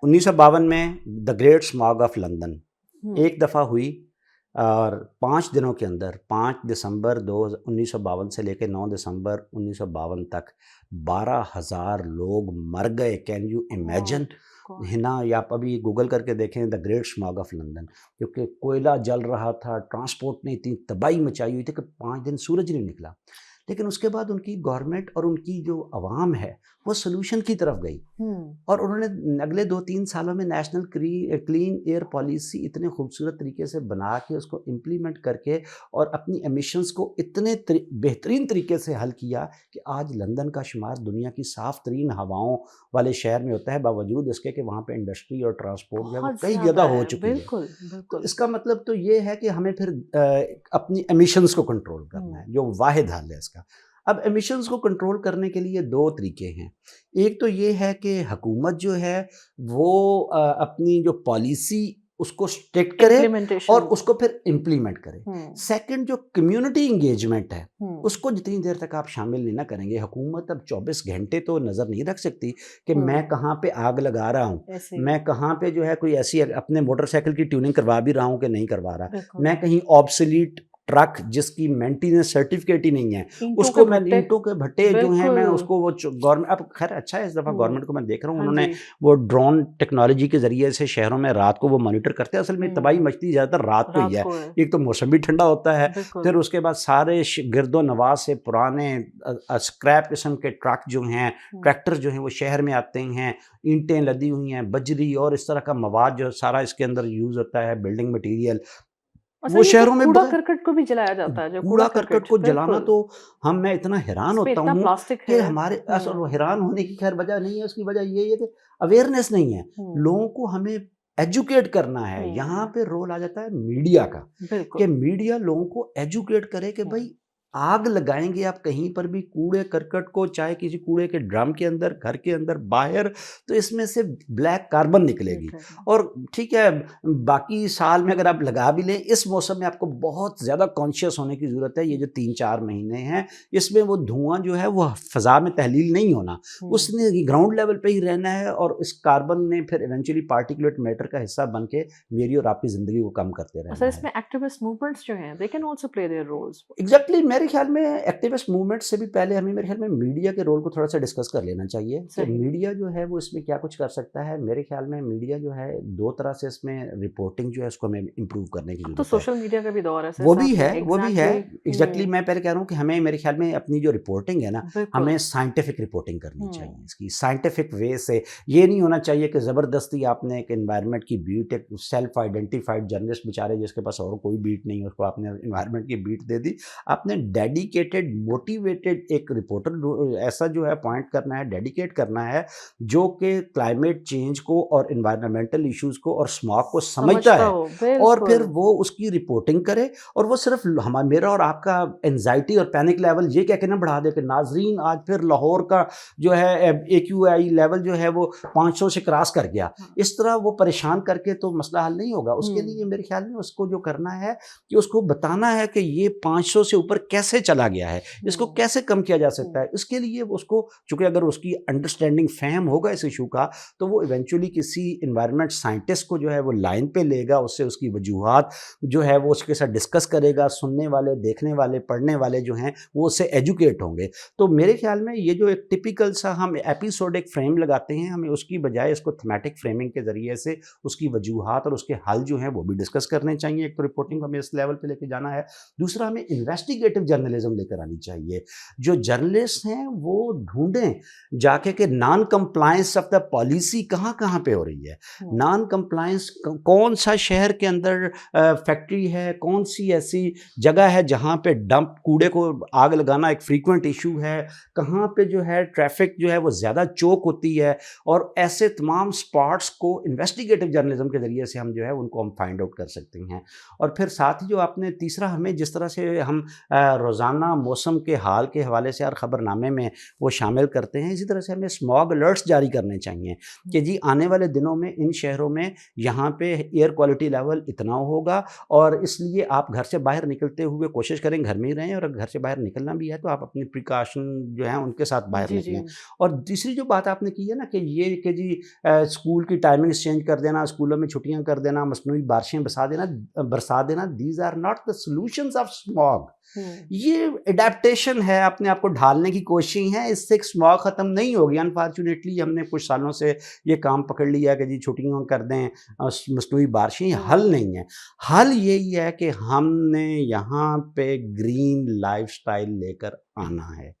1952 میں the great smog of London ایک دفعہ ہوئی, اور 5 دنوں کے اندر 5 دسمبر 1952 سے لے کے 9 دسمبر 1952 تک 12,000 لوگ مر گئے. Can you imagine? ہے نا, یا آپ ابھی گوگل کر کے دیکھیں the great smog of London, کیونکہ کوئلہ جل رہا تھا, ٹرانسپورٹ نے اتنی تباہی مچائی ہوئی تھی کہ 5 دن سورج نہیں نکلا. لیکن اس کے بعد ان کی گورنمنٹ اور ان کی جو عوام ہے وہ سلوشن کی طرف گئی, اور انہوں نے اگلے 2-3 سالوں میں نیشنل کلین ایئر پالیسی اتنے خوبصورت طریقے سے بنا کے اس کو امپلیمنٹ کر کے اور اپنی ایمیشنز کو اتنے بہترین طریقے سے حل کیا کہ آج لندن کا شمار دنیا کی صاف ترین ہواؤں والے شہر میں ہوتا ہے, باوجود اس کے کہ وہاں پہ انڈسٹری اور ٹرانسپورٹ جو ہے وہ کئی زیادہ ہو چکی ہے. تو اس کا مطلب تو یہ ہے کہ ہمیں پھر اپنی ایمیشنز کو کنٹرول کرنا ہے, جو واحد حل ہے اس کا. اب ایمیشنز کو کنٹرول کرنے کے لیے 2 طریقے ہیں. ایک تو یہ ہے کہ حکومت جو ہے وہ اپنی جو پالیسی اس کو اسٹرکٹ کرے اور اس کو پھر امپلیمنٹ کرے. سیکنڈ, جو کمیونٹی انگیجمنٹ ہے اس کو جتنی دیر تک آپ شامل نہیں نہ کریں گے, حکومت اب 24 گھنٹے تو نظر نہیں رکھ سکتی کہ میں کہاں پہ آگ لگا رہا ہوں, میں کہاں پہ جو ہے کوئی ایسی اپنے موٹر سائیکل کی ٹیوننگ کروا بھی رہا ہوں کہ نہیں کروا رہا, میں کہیں آبسلیٹ ٹرک جس کی مینٹیننس سرٹیفکیٹ ہی نہیں ہے اس کو میں اینٹوں کے بھٹے جو ہیں میں اس کو وہ گورنمنٹ, اب خیر اچھا ہے اس دفعہ گورنمنٹ کو میں دیکھ رہا ہوں انہوں نے وہ ڈرون ٹیکنالوجی کے ذریعے سے شہروں میں رات کو وہ مانیٹر کرتے ہیں. اصل میں تباہی مچتی زیادہ تر رات کو ہی ہے, ایک تو موسم بھی ٹھنڈا ہوتا ہے, پھر اس کے بعد سارے گرد و نواح سے پرانے اسکریپ قسم کے ٹرک جو ہیں, ٹریکٹر جو ہیں وہ شہر میں آتے ہیں, اینٹیں لدی ہوئی ہیں, بجری اور اس طرح کا مواد جو سارا اس کے اندر یوز ہوتا ہے, بلڈنگ مٹیریل, وہ شہروں میں کوڑا کرکٹ کو بھی جلایا جاتا ہے. کوڑا کرکٹ کو جلانا تو میں اتنا حیران ہوتا ہوں کہ ہمارے حیران ہونے کی خیر وجہ نہیں ہے, اس کی وجہ یہ ہے کہ اویئرنیس نہیں ہے. لوگوں کو ہمیں ایجوکیٹ کرنا ہے. یہاں پہ رول آ جاتا ہے میڈیا کا, کہ میڈیا لوگوں کو ایجوکیٹ کرے کہ بھائی آگ لگائیں گے آپ کہیں پر بھی کوڑے کرکٹ کو, چاہے کسی کوڑے کے ڈرم کے اندر, گھر کے اندر, باہر, تو اس میں سے بلیک کاربن نکلے گی. اور ٹھیک ہے باقی سال میں اگر آپ لگا بھی لیں, اس موسم میں آپ کو بہت زیادہ کانشیس ہونے کی ضرورت ہے. یہ جو 3-4 مہینے ہیں اس میں وہ دھواں جو ہے وہ فضا میں تحلیل نہیں ہونا, اس نے گراؤنڈ لیول پہ ہی رہنا ہے, اور اس کاربن نے پھر ایونچولی پارٹیکولیٹ میٹر کا حصہ بن کے میری اور آپ کی زندگی کو کم کرتے رہنا ہے. اس میں ایکٹیوسٹ موومنٹس جو ہیں they can also play their roles. Exactly, میرے خیال میں ایکٹیوسٹ موومنٹ سے بھی پہلے ہمیں میرے خیال میں میڈیا کے رول کو تھوڑا سا ڈسکس کر لینا چاہیے کہ میڈیا جو ہے وہ اس میں کیا کچھ کر سکتا ہے. میرے خیال میں میڈیا جو ہے 2 طرح سے اس میں رپورٹنگ جو ہے اس کو ہمیں امپروو کرنے کی ضرورت ہے. تو سوشل میڈیا کا بھی دور ہے, وہ بھی ہے ایگزیکٹلی. میں پہلے کہہ رہا ہوں کہ ہمیں میرے خیال میں اپنی جو رپورٹنگ ہے نا, ہمیں سائنٹیفک رپورٹنگ کرنی چاہیے. اس کی سائنٹیفک وے سے یہ نہیں ہونا چاہیے کہ زبردستی آپ نے ایک انوائرمنٹ کی بیٹ, ایک سیلف آئیڈینٹیفائڈ جرنلسٹ بیچارے جس کے پاس اور کوئی بیٹ نہیں ہے, اس کو آپ نے انوائرمنٹ کی بیٹ دے دی. آپ نے ڈیڈیکیٹڈ موٹیویٹڈ ایک رپورٹر ایسا جو ہے اپوائنٹ کرنا ہے, ڈیڈیکیٹ کرنا ہے, جو کہ کلائمیٹ چینج کو اور انوائرمنٹل ایشوز کو اور اسماگ کو سمجھتا ہے, اور پھر وہ اس کی رپورٹنگ کرے. اور وہ صرف میرا اور آپ کا انزائٹی اور پینک لیول یہ کہہ کے نہ بڑھا دے کہ ناظرین آج پھر لاہور کا جو ہے AQI لیول جو ہے وہ 500 سے کراس کر گیا. اس طرح وہ پریشان کر کے تو مسئلہ حل نہیں ہوگا. اس کے لیے میرے خیال میں اس کو جو کرنا ہے کہ اس کو بتانا ہے کہ یہ 500 سے اوپر کیسے कैसे चला गया है, इसको कैसे कम किया जा सकता है। इसके लिए उसको, चूँकि अगर उसकी अंडरस्टैंडिंग फ़हम होगा इस इशू का, तो वो इवेंचुअली किसी एनवायरनमेंट साइंटिस्ट को जो है वो लाइन पे लेगा, उससे उसकी वजूहात जो है वो उसके साथ डिस्कस करेगा, सुनने वाले, देखने वाले, पढ़ने वाले जो हैं वो उससे एजुकेट होंगे। तो मेरे ख्याल में ये जो एक टिपिकल सा हम एपिसोडिक फ्रेम लगाते हैं, हमें उसकी बजाय इसको थीमेटिक फ्रेमिंग के ज़रिए से उसकी वजूहात और उसके हल जो हैं वो भी डिस्कस करने चाहिए। एक तो रिपोर्टिंग को हमें इस लेवल पे लेके जाना है, दूसरा हमें इन्वेस्टिगेटिव जर्नलिज्म लेकर आनी चाहिए। जो जर्नलिस्ट हैं वो ढूंढें जाके कि non compliance of the policy कहाँ कहाँ पे हो रही है, नॉन कंप्लायंस कौन सा शहर के अंदर फैक्ट्री है, कौन सी ऐसी जगह है जहाँ पे डंप, कूड़े को आग लगाना एक फ्रीक्वेंट इशू है, कहाँ पे जो है ट्रैफिक जो है वो ज़्यादा चोक होती है। और ऐसे तमाम स्पॉट्स को इन्वेस्टिगेटिव जर्नलिज्म के ज़रिए से हम जो है उनको हम फाइंड आउट कर सकते हैं। और फिर साथ ही जो आपने तीसरा, हमें जिस तरह से हम रोज़ाना मौसम के हाल के हवाले से हर खबरनामे में वो शामिल करते हैं, इसी तरह से हमें स्मॉग अलर्ट्स जारी करने चाहिए कि जी आने वाले दिनों में इन शहरों में यहाँ पे एयर क्वालिटी लेवल इतना होगा, और इसलिए आप घर से बाहर निकलते हुए कोशिश करें घर में ही रहें, और अगर घर से बाहर निकलना भी है तो आप अपनी प्रिकॉशन जो है उनके साथ बाहर जी, जी। निकलें। और तीसरी जो बात आपने की है ना कि ये कि जी स्कूल की टाइमिंग्स चेंज कर देना, स्कूलों में छुट्टियां कर देना, मसनूई बारिशें बरसा देना, these are not the solutions of smog. ये अडेप्टेशन है, अपने आप को ढालने की कोशिश है, इससे स्मॉग ख़त्म नहीं होगी। अनफॉर्चुनेटली हमने कुछ सालों से ये काम पकड़ लिया कि जी छुट्टियां कर दें, मसनूई बारिशें, हल नहीं है। हल यही है कि हमने यहाँ पे ग्रीन लाइफस्टाइल लेकर आना है,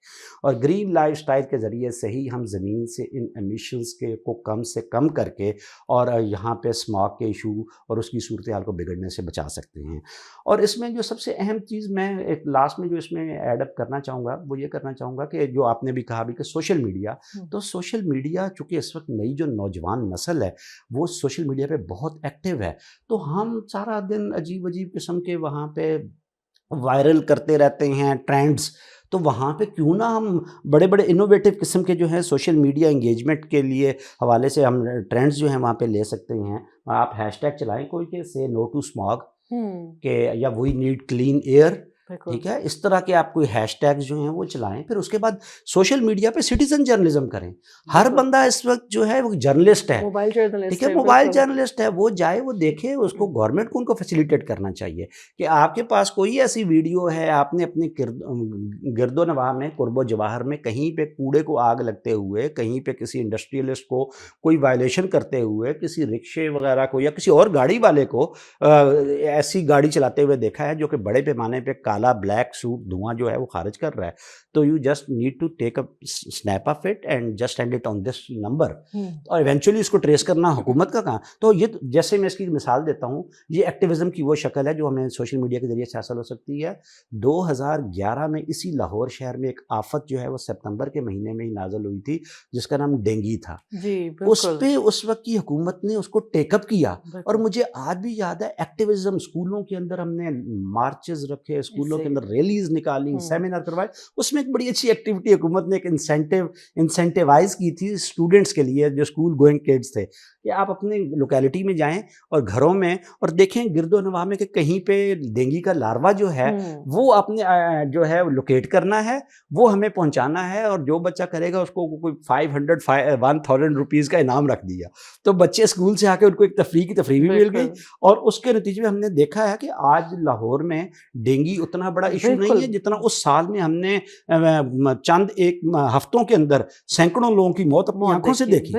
और ग्रीन लाइफस्टाइल के ज़रिए से ही हम ज़मीन से इन एमिशंस के को कम से कम करके और यहाँ पे स्मॉग के इशू और उसकी सूरत हाल को बिगड़ने से बचा सकते हैं। और इसमें जो सबसे अहम चीज़ मैं एक लास्ट में जो इसमें एडअप करना चाहूँगा वो ये करना चाहूँगा कि जो आपने भी कहा भी कि सोशल मीडिया, तो सोशल मीडिया चूँकि इस वक्त नई जो नौजवान नस्ल है वो सोशल मीडिया पे बहुत एक्टिव है, तो हम सारा दिन अजीब अजीब किस्म के वहाँ पे वायरल करते रहते हैं ट्रेंड्स। तो वहाँ पे क्यों ना हम बड़े बड़े इनोवेटिव किस्म के जो है सोशल मीडिया एंगेजमेंट के लिए हवाले से हम ट्रेंड्स जो हैं वहाँ पे ले सकते हैं। आप हैशटैग चलाएं कोई के से नो टू स्मॉग के, या वी नीड क्लीन एयर, ठीक है, इस तरह के आप कोई हैशटैग्स जो हैं वो चलाएं। फिर उसके बाद सोशल मीडिया पे सिटीजन जर्नलिज्म करें। हर बंदा इस वक्त जो है वो जर्नलिस्ट है, मोबाइल जर्नलिस्ट, ठीक है, मोबाइल जर्नलिस्ट है, वो जाए वो देखे, उसको गवर्नमेंट को उनको फैसिलिटेट करना चाहिए कि आपके पास कोई ऐसी वीडियो है, आपने अपनी गिरदो नवाह में, कुर्बो जवाहर में कहीं पे कूड़े को आग लगते हुए, कहीं पे किसी इंडस्ट्रियलिस्ट को कोई वायलेशन करते हुए, किसी रिक्शे वगैरह को या किसी और गाड़ी वाले को ऐसी गाड़ी चलाते हुए देखा है जो कि बड़े पैमाने पे काला ब्लैक सूट धुआं जो है वो खारिज कर रहा है, तो you just need to take a snap of it and just send it on this number, और इवेंचुअली इसको ट्रेस करना हुकूमत का काम। तो ये जैसे मैं इसकी मिसाल देता हूँ, ये एक्टिविज्म की वो शक्ल है जो हमें सोशल मीडिया के जरिए से हासिल हो सकती है। 2011 में इसी लाहौर शहर में एक आफत जो है वो सितंबर के महीने में ही नाजल हुई थी जिसका नाम डेंगी था। उस पे उस वक्त की हुकूमत ने उसको टेकअप किया, और मुझे आज भी याद है एक्टिविज्म, स्कूलों के अंदर हमने मार्चेस रखे, स्कूलों के अंदर रैलीज निकाली, सेमिनार करवाए। उसमें एक बड़ी अच्छी एक्टिविटी हुकूमत ने एक इंसेंटिवाइज की थी स्टूडेंट्स के लिए जो स्कूल गोइंग किड्स थे, कि आप अपने लोकेलिटी में जाएं और घरों में और देखें गिरदो नवाह में कि कहीं पे डेंगू का लार्वा जो है वो अपने जो है लोकेट करना है, वो हमें पहुंचाना है, और जो बच्चा करेगा उसको कोई 500-1000 रुपीज़ का इनाम रख दिया। तो बच्चे स्कूल से आके उनको एक तफरीह भी मिल गई, और उसके नतीजे में हमने देखा है कि आज लाहौर में डेंगू उतना बड़ा इशू नहीं है जितना उस साल में हमने चंद एक हफ्तों के अंदर सैकड़ों लोगों की मौत अपनी आंखों से देखी।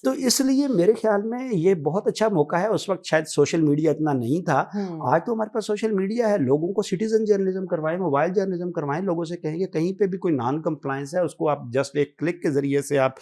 तो इसलिए मेरे ख्याल में ये बहुत अच्छा मौका है। उस वक्त शायद सोशल मीडिया इतना नहीं था, आज तो हमारे पास सोशल मीडिया है। लोगों को सिटीजन जर्नलिज्म करवाएं, मोबाइल जर्नलिज्म करवाएं, लोगों से कहेंगे कहीं पे भी कोई नॉन कंप्लायंस है उसको आप जस्ट एक क्लिक के जरिए से आप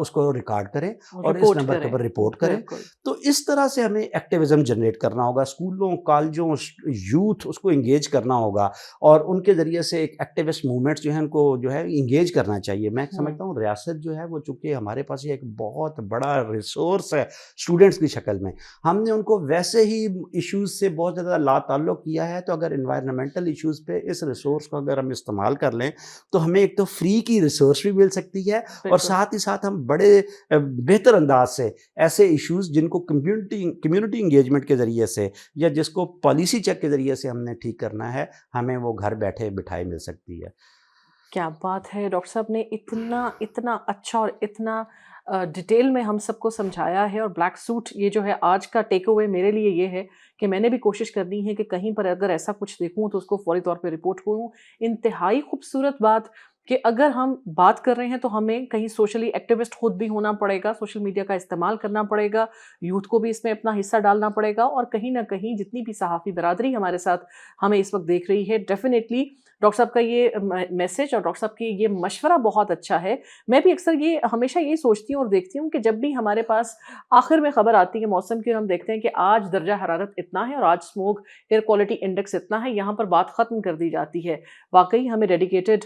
उसको रिकॉर्ड करें और इस नंबर पर रिपोर्ट करें। तो इस तरह से हमें एक्टिविज्म जनरेट करना होगा, स्कूलों कॉलेजों यूथ उसको इंगेज करना होगा, और उनके ज़रिए से एक एक्टिविस्ट मूवमेंट्स जो है उनको जो है इंगेज करना चाहिए। मैं समझता हूँ रियासत जो है वो चूँकि हमारे पास ये एक बहुत बड़ा रिसोर्स है اسٹوڈنٹس کی شکل میں. ہم نے ان کو ویسے ہی ایشوز سے بہت زیادہ لا تعلق کیا ہے. تو اگر انوائرمنٹل ایشوز پہ اس ریسورس کو اگر ہم استعمال کر لیں تو ہمیں ایک تو فری کی ریسورس بھی مل سکتی ہے, اور ساتھ ہی ساتھ ہم بڑے بہتر انداز سے ایسے ایشوز جن کو کمیونٹی انگیجمنٹ کے ذریعے سے یا جس کو پالیسی چیک کے ذریعے سے ہم نے ٹھیک کرنا ہے, ہمیں وہ گھر بیٹھے بٹھائے مل سکتی ہے. کیا بات ہے ڈاکٹر صاحب نے اتنا اچھا اور اتنا ڈیٹیل میں ہم سب کو سمجھایا ہے. اور بلیک سوٹ یہ جو ہے آج کا ٹیک اوے میرے لیے یہ ہے کہ میں نے بھی کوشش کرنی ہے کہ کہیں پر اگر ایسا کچھ دیکھوں تو اس کو فوری طور پہ رپورٹ کروں. انتہائی خوبصورت بات کہ اگر ہم بات کر رہے ہیں تو ہمیں کہیں سوشلی ایکٹیوسٹ خود بھی ہونا پڑے گا, سوشل میڈیا کا استعمال کرنا پڑے گا, یوتھ کو بھی اس میں اپنا حصہ ڈالنا پڑے گا, اور کہیں نہ کہیں جتنی بھی صحافی برادری ہمارے ساتھ ہمیں اس وقت دیکھ رہی ہے, ڈیفینیٹلی ڈاکٹر صاحب کا یہ میسج اور ڈاکٹر صاحب کی یہ مشورہ بہت اچھا ہے. میں بھی اکثر ہمیشہ یہ سوچتی ہوں اور دیکھتی ہوں کہ جب بھی ہمارے پاس آخر میں خبر آتی ہے موسم کی اور ہم دیکھتے ہیں کہ آج درجہ حرارت اتنا ہے اور آج اسموگ ایئر کوالٹی انڈیکس اتنا ہے, یہاں پر بات ختم کر دی جاتی ہے. واقعی ہمیں ڈیڈیکیٹڈ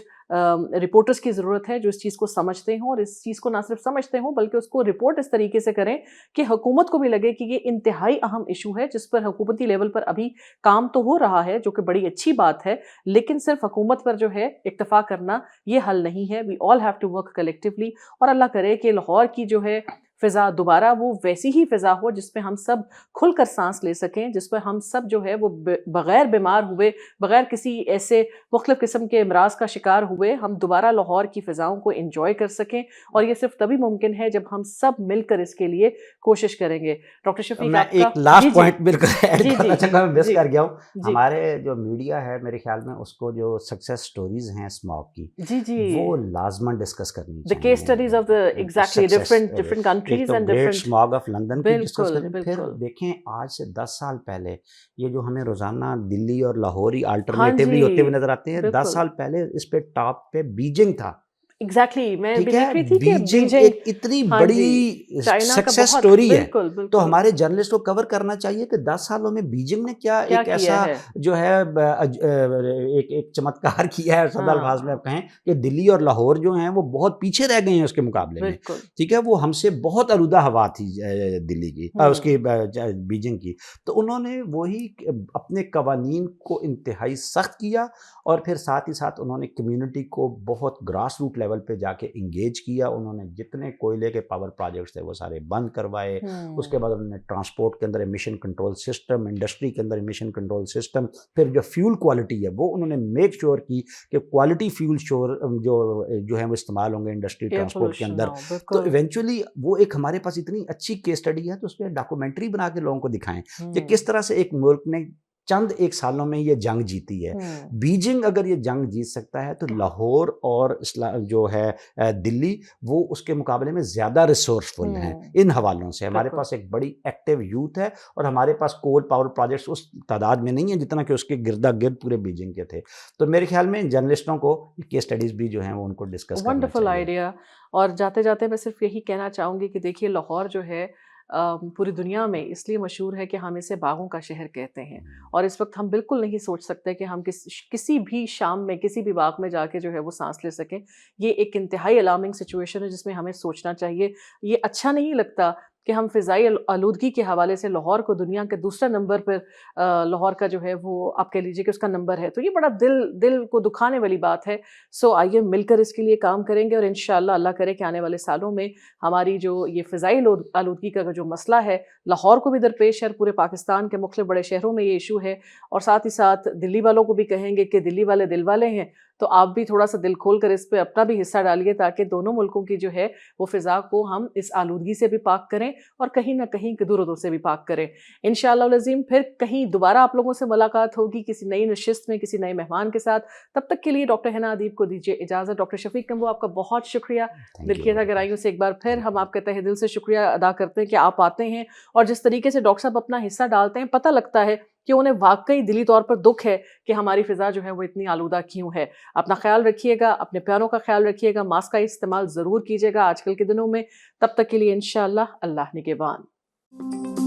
رپورٹرز کی ضرورت ہے جو اس چیز کو سمجھتے ہوں, اور اس چیز کو نہ صرف سمجھتے ہوں بلکہ اس کو رپورٹ اس طریقے سے کریں کہ حکومت کو بھی لگے کہ یہ انتہائی اہم ایشو ہے جس پر حکومتی لیول پر ابھی کام تو ہو رہا ہے, جو کہ بڑی اچھی بات ہے, لیکن صرف حکومت پر جو ہے اکتفا کرنا یہ حل نہیں ہے. We all have to work collectively, اور اللہ کرے کہ لاہور کی جو ہے فضا دوبارہ وہ ویسی ہی فضا ہو جس پہ ہم سب کھل کر سانس لے سکیں, جس پہ ہم سب جو ہے وہ بغیر بیمار ہوئے, بغیر کسی ایسے مختلف قسم کے امراض کا شکار ہوئے, ہم دوبارہ لاہور کی فضاؤں کو انجوائے کر سکیں. اور یہ صرف تبھی ممکن ہے جب ہم سب مل کر اس کے لیے کوشش کریں گے. ڈاکٹر شفیق میں آپ کا ایک لاسٹ پوائنٹ بالکل ایڈ کرنا چاہتا ہوں, مس کر گیا ہوں. جی ہمارے جو میڈیا ہے میرے خیال میں اس کو جو سکسیس سٹوریز ہیں اسموگ کی وہ لازماً ڈسکس کرنی the case studies of the exactly different countries ایک تو and great different smog of London کی ڈسکس کریں. پھر بالکل دیکھیں آج سے 10 سال پہلے یہ جو ہمیں روزانہ دلی اور لاہور ہی ہاں آلٹرنیٹیولی ہوتے ہوئے نظر آتے ہیں, 10 بالکل سال پہلے اس پہ ٹاپ پہ بیجنگ تھا. ایگزیکٹلی میں بھی ٹھیک دیکھ ہے, رہی تھی کہ بیجنگ ایک اتنی ہاں جی بڑی چائنا کا سکسیس بہت سٹوری ہے. بالکل تو بالکل ہمارے جرنلسٹ کو کور کرنا چاہیے کہ 10 سالوں میں بیجنگ نے کیا ایک کیا ایسا ہے. جو ہے ایک چمتکار کیا ہے, سادہ الفاظ میں آپ کہیں کہ دلی اور لاہور جو ہیں وہ بہت پیچھے رہ گئے ہیں اس کے مقابلے میں. بالکل ٹھیک ہے, وہ ہم سے بہت آلودہ ہوا تھی دلی کی, اس کی بیجنگ کی. تو انہوں نے وہی اپنے قوانین کو انتہائی سخت کیا, اور پھر ساتھ ہی ساتھ انہوں نے کمیونٹی کو بہت گراس روٹ لیول پہ جا کے انگیج کیا. انہوں نے جتنے کوئلے کے پاور پروجیکٹس تھے وہ سارے بند کروائے. اس کے بعد انہوں نے ٹرانسپورٹ کے اندر ایمیشن کنٹرول سسٹم, انڈسٹری کے اندر ایمیشن کنٹرول سسٹم, پھر جو فیول کوالٹی ہے وہ انہوں نے میک شور کی کہ کوالٹی فیول شور جو ہیں وہ استعمال ہوں گے انڈسٹری ٹرانسپورٹ کے اندر. تو ایونچولی وہ ایک ہمارے پاس اتنی اچھی کیس اسٹڈی ہے, تو اس پہ ڈاکومنٹری بنا کے لوگوں کو دکھائیں کہ کس طرح سے ایک ملک نے چند ایک سالوں میں یہ جنگ جیتی ہے. بیجنگ اگر یہ جنگ جیت سکتا ہے تو لاہور اور جو ہے دلی وہ اس کے مقابلے میں زیادہ ریسورسفل ہیں ان حوالوں سے. ہمارے پاس ایک بڑی ایکٹیو یوتھ ہے, اور ہمارے پاس کول پاور پروجیکٹس اس تعداد میں نہیں ہیں جتنا کہ اس کے گردا گرد پورے بیجنگ کے تھے. تو میرے خیال میں جرنلسٹوں کو کیس اسٹڈیز بھی جو ہیں وہ ان کو ڈسکس کرنا ونڈرفل چاہیے. آئیڈیا. اور جاتے جاتے میں صرف یہی کہنا چاہوں گی کہ دیکھیے لاہور جو ہے پوری دنیا میں اس لیے مشہور ہے کہ ہم اسے باغوں کا شہر کہتے ہیں, اور اس وقت ہم بالکل نہیں سوچ سکتے کہ ہم کسی بھی شام میں کسی بھی باغ میں جا کے جو ہے وہ سانس لے سکیں. یہ ایک انتہائی الارمنگ سچویشن ہے جس میں ہمیں سوچنا چاہیے. یہ اچھا نہیں لگتا کہ ہم فضائی آلودگی کے حوالے سے لاہور کو دنیا کے دوسرے نمبر پر لاہور کا جو ہے وہ آپ کہہ لیجیے کہ اس کا نمبر ہے, تو یہ بڑا دل کو دکھانے والی بات ہے. سو آئیے مل کر اس کے لیے کام کریں گے, اور انشاءاللہ اللہ کرے کہ آنے والے سالوں میں ہماری جو یہ فضائی آلودگی کا جو مسئلہ ہے لاہور کو بھی درپیش ہے, پورے پاکستان کے مختلف بڑے شہروں میں یہ ایشو ہے, اور ساتھ ہی ساتھ دلی والوں کو بھی کہیں گے کہ دلی والے دل والے ہیں, تو آپ بھی تھوڑا سا دل کھول کر اس پہ اپنا بھی حصہ ڈالیے تاکہ دونوں ملکوں کی جو ہے وہ فضا کو ہم اس آلودگی سے بھی پاک کریں اور کہیں نہ کہیں دور و دور سے بھی پاک کریں. انشاءاللہ العظیم پھر کہیں دوبارہ آپ لوگوں سے ملاقات ہوگی کسی نئی نشست میں کسی نئے مہمان کے ساتھ. تب تک کے لیے ڈاکٹر حنا ادیب کو دیجیے اجازت. ڈاکٹر شفیق کمبو آپ کا بہت شکریہ. دلکیتا گہرائیوں سے ایک بار پھر ہم آپ کے تہہ دل سے شکریہ ادا کرتے ہیں کہ آپ آتے ہیں, اور جس طریقے سے ڈاکٹر صاحب اپنا حصہ ڈالتے ہیں پتہ لگتا ہے کہ انہیں واقعی دلی طور پر دکھ ہے کہ ہماری فضا جو ہے وہ اتنی آلودہ کیوں ہے. اپنا خیال رکھیے گا, اپنے پیاروں کا خیال رکھیے گا, ماسک کا استعمال ضرور کیجیے گا آج کل کے دنوں میں. تب تک کے لیے انشاءاللہ اللہ نگہبان.